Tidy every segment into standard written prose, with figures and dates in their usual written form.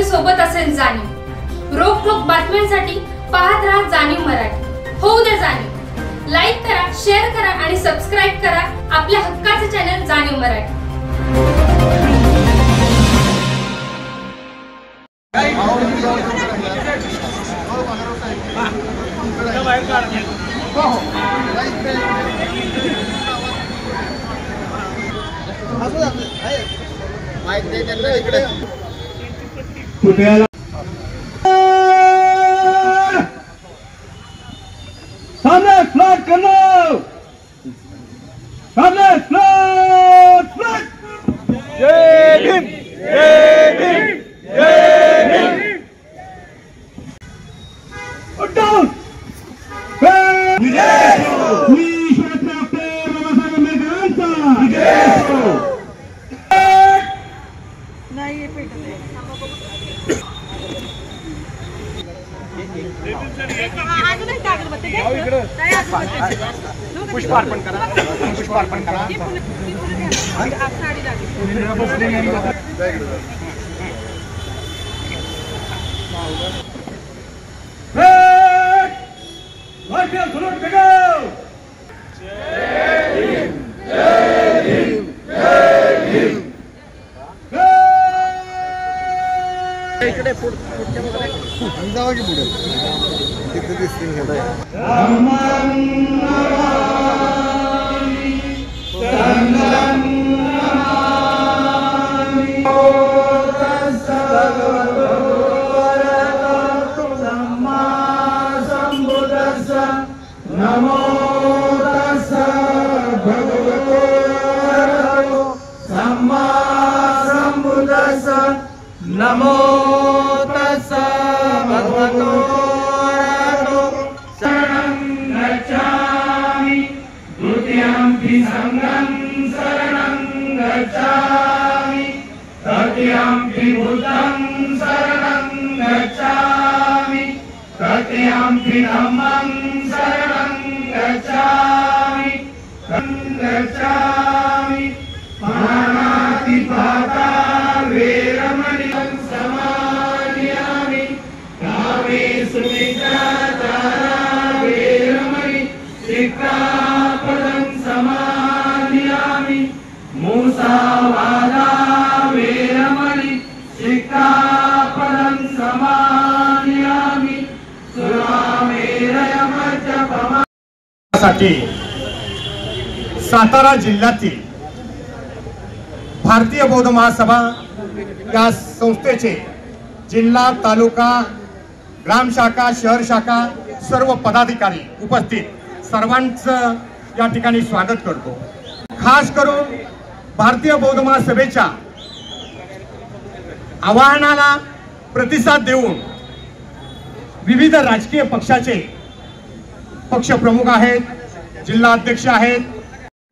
सोबत असेल जाणीव। रोखोक बातम्यांसाठी पाहत राहा जाणीव मराठी। होऊ दे जाणीव। लाईक करा, शेअर करा आणि सबस्क्राइब करा आपल्या हक्काचे चॅनल जाणीव मराठी। सामने फ्लैग कर लो, सामने फ्लैग फ्लैग। जय भीम, जय भीम, जय भीम। डाउन पुष्पार्पण करा, पुष्पार्पण करा। इकडे पुढच्या की पुढे तिथे दिसतील नमो तस्स भगवतो सम्मा सम्बुद्धस्स। नमो तस्स भगवतो शरणं गच्छामि द्वितीयंपि संघं शरणं गच्छामि तृतीयंपि बुद्धं शरणं गच्छामि तृतीयंपि धम्मं शरणं गच्छामि गच्छामि पाणातिपाता वेरमणिं समादयामि कामे सुमित्राचारा वेरमणि शिक्षापदं समादयामि मुसावादा वेरमणि शिक्षापदं समादयामि साठी सातारा जिल्ह्यातील भारतीय बौद्ध महासभा या संस्थेचे जिल्हा, तालुका, ग्राम शाखा, शहर शाखा सर्व पदाधिकारी उपस्थित सर्वांचं या ठिकाणी स्वागत करतो। खास करून भारतीय बौद्ध महासभेच्या आवाहनाला प्रतिसाद देऊन विविध राजकीय पक्षाचे पक्ष प्रमुख आहेत, जिल्हा अध्यक्ष आहेत।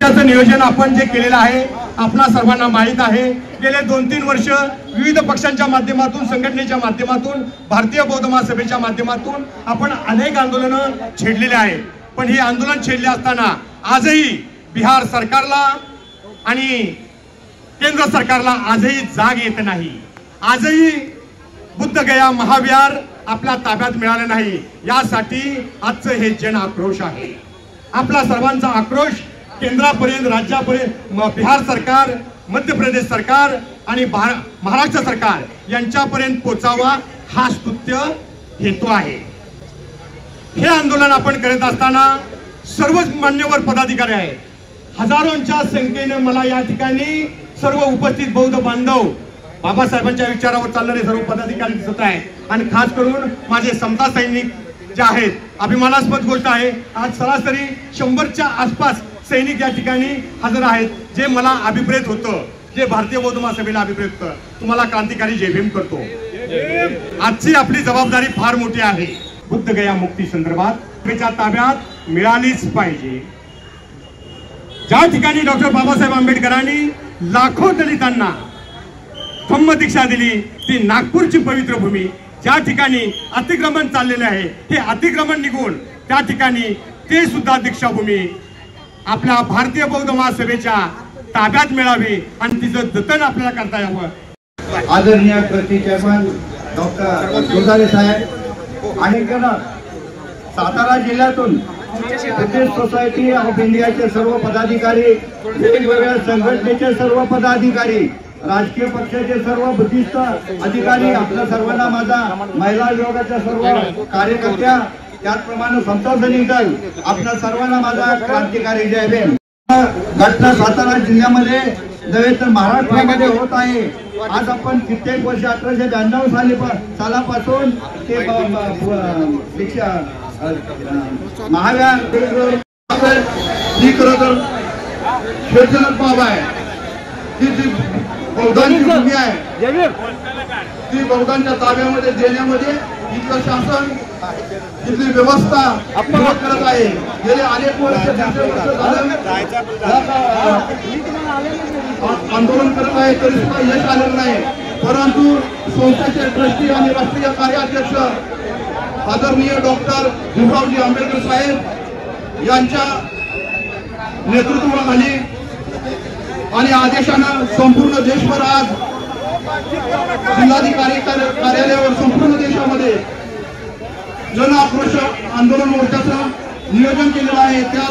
त्याचं नियोजन आपण जे केलेलं आहे आपणा सर्वांना माहीत आहे। गेले 2-3 वर्ष विविध पक्षांच्या माध्यमातून, संघटनेच्या माध्यमातून, भारतीय बौद्ध महासभेच्या माध्यमातून आपण अनेक आंदोलनं छेडलेले आहेत। पण ही आंदोलन छेडले असताना आजही बिहार सरकारला आणि केंद्र सरकारला आजही जाग येत नाही। आजही बुद्धगया महाविहार आपल्या ताब्यात मिळालं नाही। यासाठी आजचं हे जन आक्रोश आहे। आपला सर्वांचा आक्रोश केंद्रापर्यंत, राज्यापर्यंत, बिहार सरकार, मध्य प्रदेश सरकार आणि महाराष्ट्र सरकार यांच्यापर्यंत पोहोचावा हा स्तुत्य हेतू आहे। हे आंदोलन आपण करत असताना सर्वच मान्यवर पदाधिकारी आहेत। हजारोंच्या संख्येने मला या ठिकाणी सर्व उपस्थित बौद्ध बांधव बाबासाहेबांच्या विचारावर चालणारे सर्व पदाधिकारी दिसत आहेत। आणि खास करून माझे समता सैनिक जे आहेत, अभिमानास्पद गोष्ट आहे आज सरासरी 100च्या आसपास सैनिक या ठिकाणी हजर आहेत। जे मला अभिप्रेत होतं, जे भारतीय बौद्ध महासभेला अभिप्रेत होतं, तुम्हाला क्रांतिकारी जय भीम करतो। आजची आपली जबाबदारी फार मोठी आहे। बुद्धगया मुक्ती संदर्भात त्याच्या ताब्यात मिळालीच पाहिजे। ज्या ठिकाणी डॉक्टर बाबासाहेब आंबेडकरांनी लाखो दलितांना धम्म दीक्षा दिली ती नागपूरची पवित्र भूमी, ज्या ठिकाणी अतिक्रमण चाललेले आहे हे अतिक्रमण निघून त्या ठिकाणी ते सुद्धा दीक्षाभूमी आपल्या भारतीय बौद्ध महासभेच्या ताब्यात मिळावी आणि तिचं जतन आपल्याला करता यावं। आदरणीय ट्रस्टी चेअरमन डॉक्टर गोसावी साहेब आणि सातारा जिल्ह्यातून बुद्धिस्ट सोसायटी ऑफ इंडियाचे सर्व पदाधिकारी, वेगवेगळ्या संघटनेचे सर्व पदाधिकारी, राजकीय पक्षाचे सर्व बुद्धिस्ट अधिकारी, आपल्या सर्वांना माझा महिला विभागाच्या सर्व कार्यकर्त्या, त्याचप्रमाणे संतोषनी दल, आपल्या सर्वांना माझा क्रांतिकारी जय भीम. घटना सातारा जिल्ह्यामध्ये नव्हे तर महाराष्ट्रामध्ये होत आहे. आज आपण कित्येक वर्ष 1892 सालापासून ते महाव्यार ही खरं तर शेतजनक बाब आहे. ती बौद्धांची भूमी आहे. ती बौद्धांच्या ताब्यामध्ये देण्यामध्ये इथलं शासन, इथली व्यवस्था विरोध करत आहे. गेले अनेक वर्ष आंदोलन करत आहे, तरी सुद्धा यश आलेलं नाही. परंतु संस्थेचे ट्रस्टी आणि राष्ट्रीय कार्याध्यक्ष आदरणीय डॉक्टर भीमरावजी आंबेडकर साहेब यांच्या नेतृत्वाखाली आणि आदेशानं संपूर्ण देशभर आज जिल्हाधिकारी कार्यालयावर संपूर्ण देशामध्ये जन आक्रोश आंदोलन मोर्चाचं नियोजन केलेलं आहे. त्या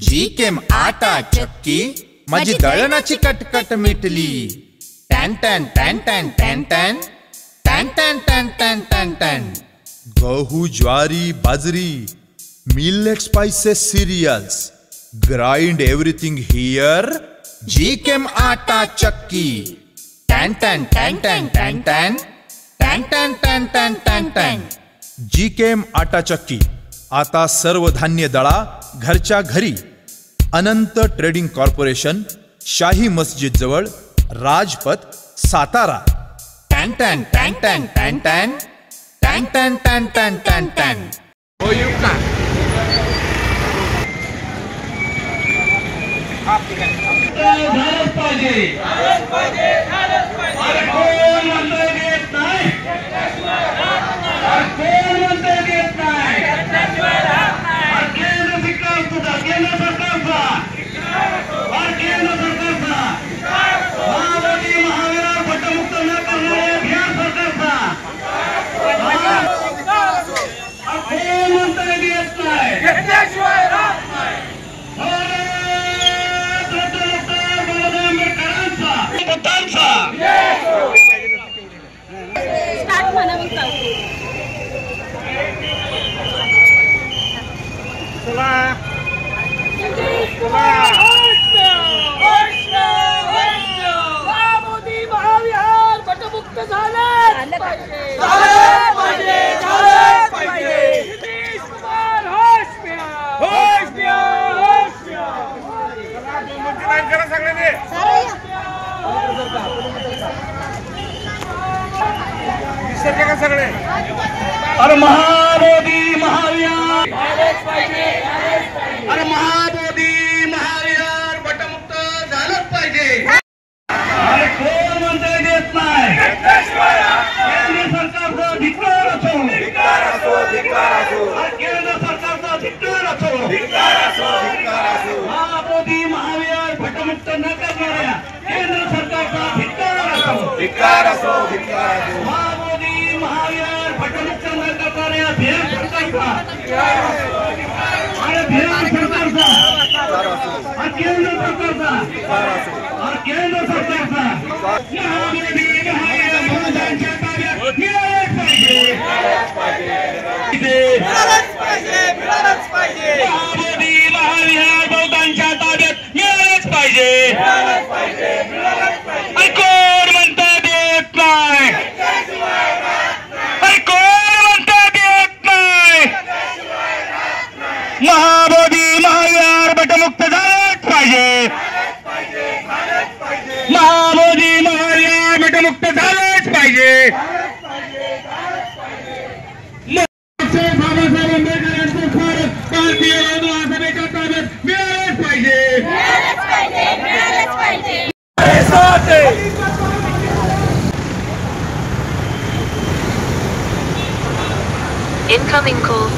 जीकेम आटा चक्की माझी दळणाची कटकट मिटली. टॅन टॅन टॅन टॅन टॅन टॅन टॅन टॅन टॅन टॅन टॅन टॅन. गहू, ज्वारी, बाजरी, millet, spices, cereals, grind everything here. जीकेम आटा चक्की. टॅन टॅन टॅन टॅन टॅन टॅन टॅन टॅन टॅन टॅन टॅन टॅन. जीकेम आटा चक्की आता सर्व धान्य दळा घरच्या घरी. अनंत ट्रेडिंग कॉर्पोरेशन, शाही मस्जिद जवळ, राजपथ, सातारा. टॅन टॅन टॅन टॅन टॅन टॅन टॅन टॅन टॅन टॅन टॅन टॅन. झालंच पाहिजे. कोण म्हणतोय देत नाही, कोण म्हणतोय देत नाही. केंद्र सरकार तुझा, केंद्र सरकारचा, केंद्र सरकारचा, महामोदी महावीर पटमुक्त न करणाऱ्या बिहार सरकारचा कोण म्हणतोय देत नाही. अरे महामोदी महावीर, अरे महामोदी महावीर पटमुक्त झालंच पाहिजे. अरे कोण म्हणतोय देत नाही. केंद्र सरकारचा धिक्कार असो, केंद्र सरकारचा धिक्कार असो. महामोदी महावीर पटमुक्त न करणाऱ्या केंद्र सरकारचा धिक्कार असो. महामोदी महावीर पटमुक्त न करणाऱ्या बिहार सरकारचा आणि बिहार सरकारचा आणि केंद्र सरकारचा आणि केंद्र सरकारचा महामोदी महावीर बहुजनांच्या ताब्यात मिळालंच पाहिजे. महामोदी महावीर बहुजनांच्या ताब्यात मिळालंच पाहिजे. आणि कोण म्हणता देत नाही. आणि कोण म्हणता देत नाही. महामोदी महावीर पटमुक्त झालंच पाहिजे. महामोदी महावीर पटमुक्त झालंच पाहिजे. बाबासाहेब आंबेडकर यांचं स्मारक भारतीय महासभेच्या ताब्यात मिळालंच पाहिजे. Incoming call.